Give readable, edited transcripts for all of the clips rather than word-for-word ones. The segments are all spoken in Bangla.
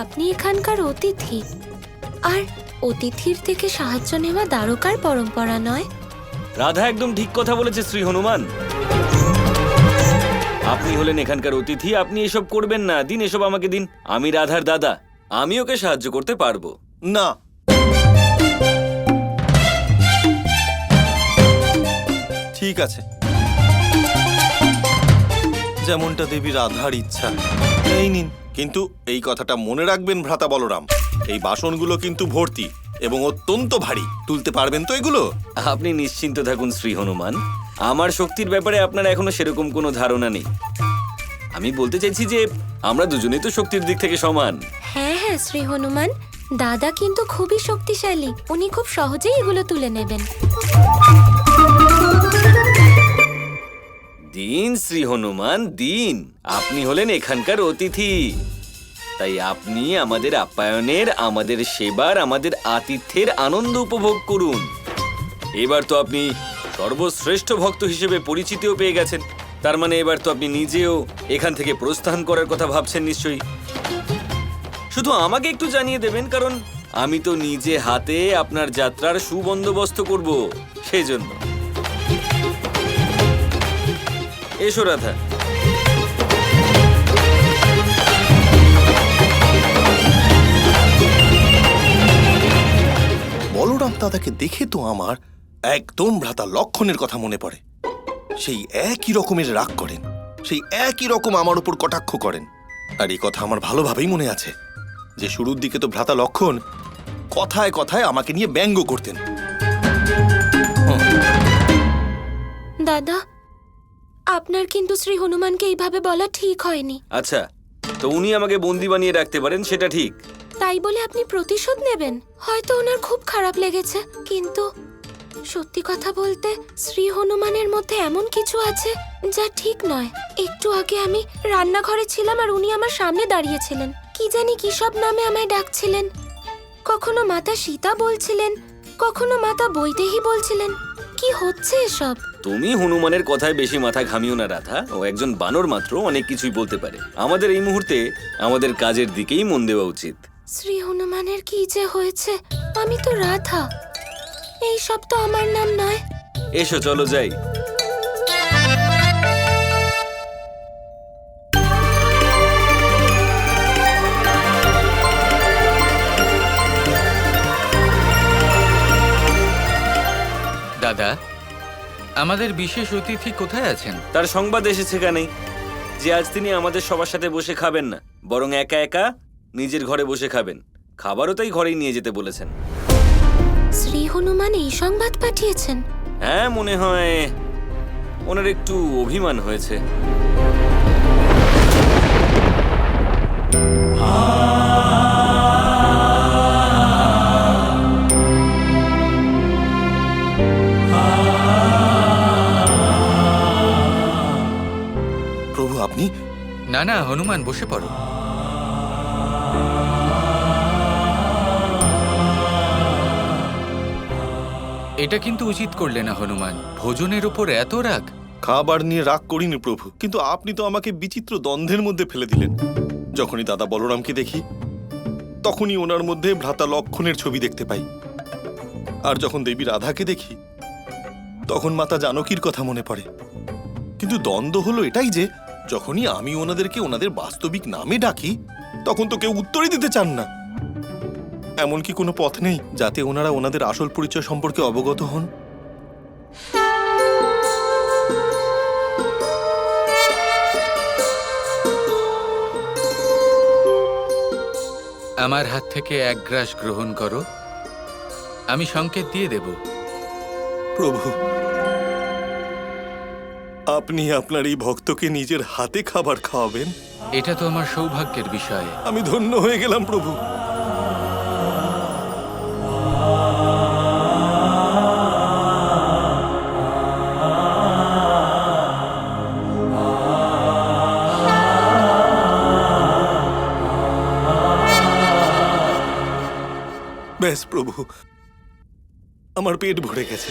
আপনি এখানকার অতিথি, আর অতিথির থেকে সাহায্য নেওয়া দ্বারকার পরম্পরা নয়। রাধা একদম ঠিক কথা বলেছে শ্রী হনুমান। আপনি হলেন এখানকার অতিথি, আপনি এসব করবেন না। দিন এসব আমাকে দিন, আমি রাধার দাদা, আমি ওকে সাহায্য করতে পারবো। না, ঠিক আছে, যেমনটা দেবী রাধার ইচ্ছা। এই নিন, কিন্তু এই কথাটা মনে রাখবেন ভ্রাতা বলরাম, এই বাসনগুলো কিন্তু ভর্তি এবং অত্যন্ত ভারী। তুলতে পারবেন তো এগুলো? আপনি নিশ্চিন্ত থাকুন শ্রী হনুমান, আমার শক্তির ব্যাপারে আপনার এখনো সেরকম কোনো ধারণা নেই। আমি বলতে চাইছি যে আমরা দুজনেই তো শক্তির দিক থেকে সমান। হ্যাঁ হ্যাঁ শ্রী হনুমান, দাদা কিন্তু খুবই শক্তিশালী, উনি খুব সহজেই এগুলো তুলে নেবেন। দিন শ্রী হনুমান দিন, আপনি হলেন এখানকার অতিথি, তাই আপনি আমাদের আপ্যায়নের, আমাদের সেবার, আমাদের আতিথ্যের আনন্দ উপভোগ করুন। এবার তো আপনি সর্বশ্রেষ্ঠ ভক্ত হিসেবে পরিচিতিও পেয়ে গেছেন, তার মানে এবার তো আপনি নিজেও এখান থেকে প্রস্থান করার কথা ভাবছেন নিশ্চয়ই। শুধু আমাকে একটু জানিয়ে দেবেন, কারণ আমি তো নিজে হাতে আপনার যাত্রার সুবন্দোবস্ত করব, সেজন্য। এসো রাধা। বলরাম দাদাকে দেখে তো আমার একদম ভ্রাতা লক্ষণের কথা মনে পড়ে। সেই একই রকমের রাগ করেন, সেই একই রকম আমার উপর কটাক্ষ করেন। আর এই কথা আমার ভালোভাবেই মনে আছে যে শুরুর দিকে তো ভ্রাতা লক্ষণ কথায় কথায় আমাকে নিয়ে ব্যঙ্গ করতেন। দাদা, আপনার কিন্তু শ্রী হনুমানকে এইভাবে বলা ঠিক হয়নি। আচ্ছা, তো উনি আমাকে বন্দি বানিয়ে রাখতে পারেন, সেটা ঠিক। তাই বলে আপনি প্রতিশোধ নেবেন? হয়তো ওনার খুব খারাপ লেগেছে, কিন্তু সত্যি কথা বলতে শ্রী হনুমানের মধ্যে এমন কিছু আছে যা ঠিক নয়। একটু আগে আমি রান্নাঘরে ছিলাম আর উনি আমার সামনে দাঁড়িয়েছিলেন, কি জানি কি সব নামে আমায় ডাকছিলেন। কখনো মাতা সীতা বলছিলেন, কখনো মাতা বৈদেহী বলছিলেন। কি হচ্ছে এসব? তুমি হনুমানের কথায় বেশি মাথা ঘামিও না রাধা, ও একজন বানর মাত্র, অনেক কিছুই বলতে পারে। আমাদের এই মুহূর্তে আমাদের কাজের দিকেই মন দেওয়া উচিত। শ্রী হনুমানের কি যে হয়েছে? আমি তো রাধা, এই সব তো আমার নাম নয়। এসো চলো যাই। দাদা, আমাদের বিশেষ অতিথি কোথায় আছেন? তার সংবাদ এসেছে কানেই যে আজ তিনি আমাদের সবার সাথে বসে খাবেন না, বরং একা একা নিজের ঘরে বসে খাবেন। খাবারও তাই ঘরেই নিয়ে যেতে বলেছেন। শ্রী হনুমান এই সংবাদ পাঠিয়েছেন? হ্যাঁ, মনে হয় ওনার একটু অভিমান হয়েছে। প্রভু, আপনি? না না হনুমান, বসে পড়ো। এটা কিন্তু উচিত করলে না হনুমান, ভোজনের ওপর এত রাগ। খাবার নিয়ে রাগ করিনি প্রভু, কিন্তু আপনি তো আমাকে বিচিত্র দ্বন্দ্বের মধ্যে ফেলে দিলেন। যখনই দাদা বলরামকে দেখি তখনই ওনার মধ্যে ভ্রাতা লক্ষণের ছবি দেখতে পাই, আর যখন দেবী রাধাকে দেখি তখন মাতা জানকীর কথা মনে পড়ে। কিন্তু দ্বন্দ্ব হলো এটাই যে যখনই আমি ওনাদেরকে ওনাদের বাস্তবিক নামে ডাকি তখন তো কেউ উত্তরই দিতে চান না। এমন কি কোনো পথ নেই যাতে ওনারা ওনাদের আসল পরিচয় সম্পর্কে অবগত হন? আমার হাত থেকে এক গ্রাস গ্রহণ করো, আমি সংকেত দিয়ে দেব। প্রভু, আপনি আপনার এই ভক্তকে নিজের হাতে খাবার খাওয়াবেন? এটা তো আমার সৌভাগ্যের বিষয়। আমি ধন্য হয়ে গেলাম প্রভু। ব্যাস প্রভু, আমার পেট ভরে গেছে।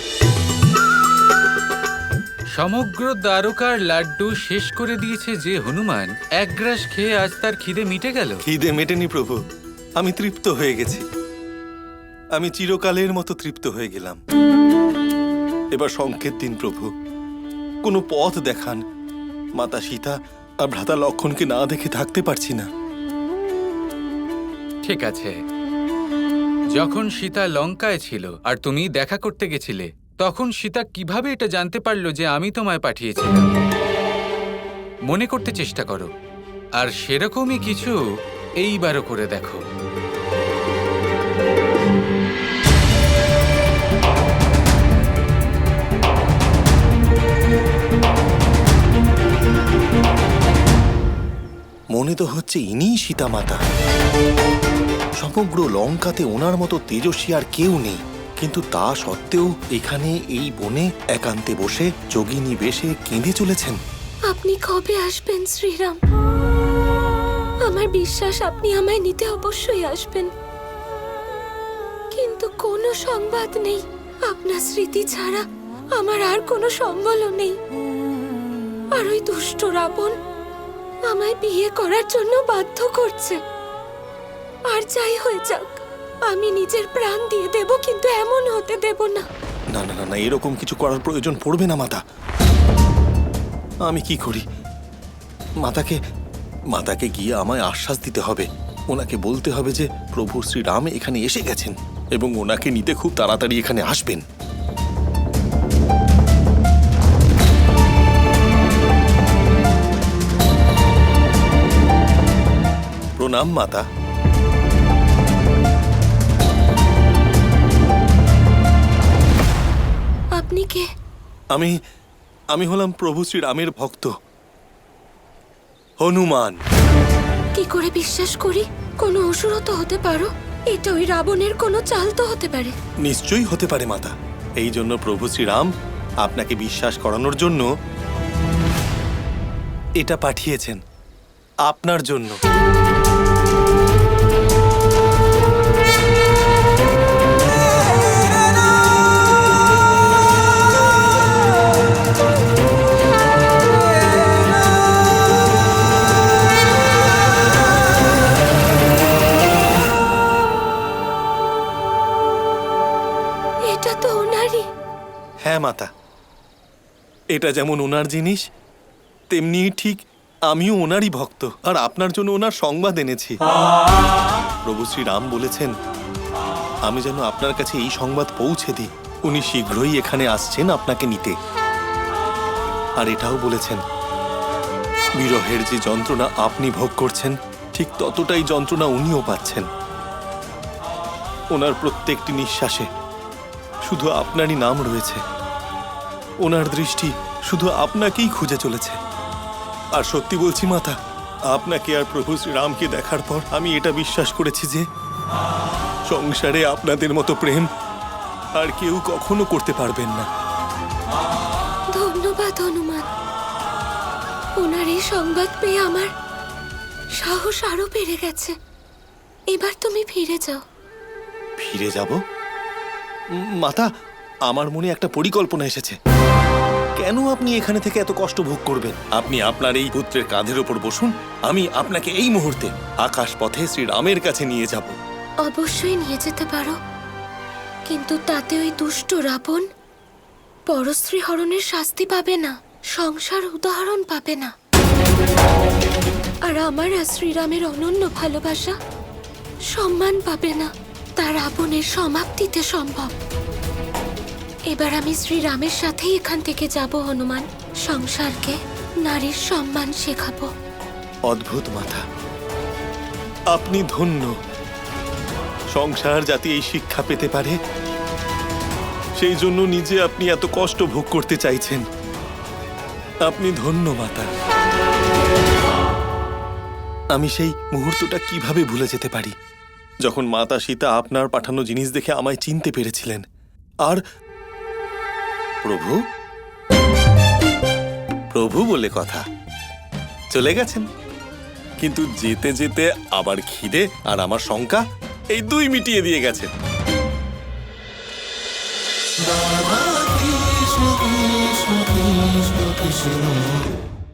সমগ্র দ্বারকার লাড্ডু শেষ করে দিয়েছে যে হনুমান এক গ্রাস খেয়ে আজ তার খিদে মিটে গেল। খিদে মেটেনি প্রভু, আমি তৃপ্ত হয়ে গেছি। আমি চিরকালের মতো তৃপ্ত হয়ে গেলাম। এবার সংকেত দিন প্রভু, কোনো পথ দেখান। মাতা সীতা আর ভ্রাতা লক্ষণকে না দেখে থাকতে পারছি না। ঠিক আছে, যখন সীতা লঙ্কায় ছিল আর তুমি দেখা করতে গেছিলে, তখন সীতা কিভাবে এটা জানতে পারলো যে আমি তোমায় পাঠিয়েছিলাম? মনে করতে চেষ্টা করো, আর সেরকমই কিছু এইবারও করে দেখো। মনে তো হচ্ছে ইনিই সীতা মাতা। সমগ্র লঙ্কাতে ওনার মতো তেজস্বী আর কেউ নেই, কিন্তু তা সত্ত্বেও এখানে এই বনে একান্তে বসে যোগিনী বেশে কেঁদে চলেছেন। আপনি কবে আসবেন শ্রীরাম? আমার বিশ্বাস আপনি আমায় নিতে অবশ্যই আসবেন, কিন্তু কোনো সংবাদ নেই। আপনার স্মৃতি ছাড়া আমার আর কোনো সম্বলও নেই। আর ওই দুষ্ট রাবণ আমায় বিয়ে করার জন্য বাধ্য করছে। আর যাই হয়ে যাক, আমি নিজের প্রাণ দিয়ে দেব, কিন্তু এমন হতে দেব না। না না না না, এরকম কিছু করার প্রয়োজন পড়বে না মাতা। আমি কি করি? মাতাকে গিয়ে আমায় আশ্বাস দিতে হবে। ওনাকে বলতে হবে যে প্রভু শ্রীরাম এখানে এসে গেছেন এবং ওনাকে নিতে খুব তাড়াতাড়ি এখানে আসবেন। প্রণাম মাতা। আপনি কে? আমি হলাম প্রভু শ্রীরামের ভক্ত হনুমান। কি করে বিশ্বাস করি? কোনো অসুরও তো হতে পারো। এটা ওই রাবণের কোনো চাল তো হতে পারে। নিশ্চয়ই হতে পারে মাতা। এই জন্য প্রভু শ্রীরাম আপনাকে বিশ্বাস করানোর জন্য এটা পাঠিয়েছেন আপনার জন্য। এটা তো ওনারই। হ্যাঁ মাতা, এটা যেমন ওনার জিনিস, তেমনি ঠিক আমিও ওনারই ভক্ত। আর আপনার জন্য ওনার সংবাদ এনেছি। প্রভু শ্রীরাম বলেছেন আমি যেন আপনার কাছে এই সংবাদ পৌঁছে দিই। উনি শীঘ্রই এখানে আসছেন আপনাকে নিতে। আর এটাও বলেছেন বিরহের যে যন্ত্রণা আপনি ভোগ করছেন, ঠিক ততটাই যন্ত্রণা উনিও পাচ্ছেন। ওনার প্রত্যেকটি নিঃশ্বাসে শুধু আপনারই নাম রয়েছে। ওনার দৃষ্টি শুধু আপনাকেই খুঁজে চলেছে। আর সত্যি বলছি মাতা, আপনাকে আর প্রভু শ্রীরামকে দেখার পর আমি এটা বিশ্বাস করেছি যে সংসারে আপনাদের মতো প্রেম আর কেউ কখনো করতে পারবেন না। ধন্যবাদ হনুমান। ওনার এই সংবাদ পেয়ে আমার সাহস আরো বেড়ে গেছে। এবার তুমি ফিরে যাও। ফিরে যাব? মাতা, আমার মনে একটা পরিকল্পনা এসেছে। কেন আপনি এখানে থেকে এত কষ্ট ভোগ করবেন? আপনি আপনার এই পুত্রের কাঁধের ওপর বসুন, আমি আপনাকে এই মুহূর্তে আকাশ পথে শ্রীরামের কাছে নিয়ে যাব। অবশ্যই নিয়ে যেতে পারো, কিন্তু তাতে ওই দুষ্ট রাবণ পরস্ত্রী হরণের শাস্তি পাবে না, সংসার উদাহরণ পাবে না। আর আমার আর শ্রীরামের অনন্য ভালোবাসা সম্মান পাবে না। তা রাবণের সমাপ্তিতে সম্ভব। এবার আমি শ্রীরামের সাথেই এখান থেকে যাব হনুমান। সংসারকে নারীর সম্মান শেখাবো। অদ্ভুত মাতা, আপনি ধন্য। সংসার যাতে এই শিক্ষা পেতে পারে সেই জন্য নিজে আপনি এত কষ্ট ভোগ করতে চাইছেন। আপনি ধন্য মাতা। আমি সেই মুহূর্তটা কিভাবে ভুলে যেতে পারি যখন মাতা সীতা আপনার পাঠানো জিনিস দেখে আমায় চিনতে পেরেছিলেন। আর প্রভু প্রভু বলে কথা, চলে গেছেন। কিন্তু যেতে যেতে আবার খিদে আর আমার শঙ্কা এই দুই মিটিয়ে দিয়ে গেছেন। Kৃষ্ণ কৃষ্ণ কৃষ্ণ শ্রীরাম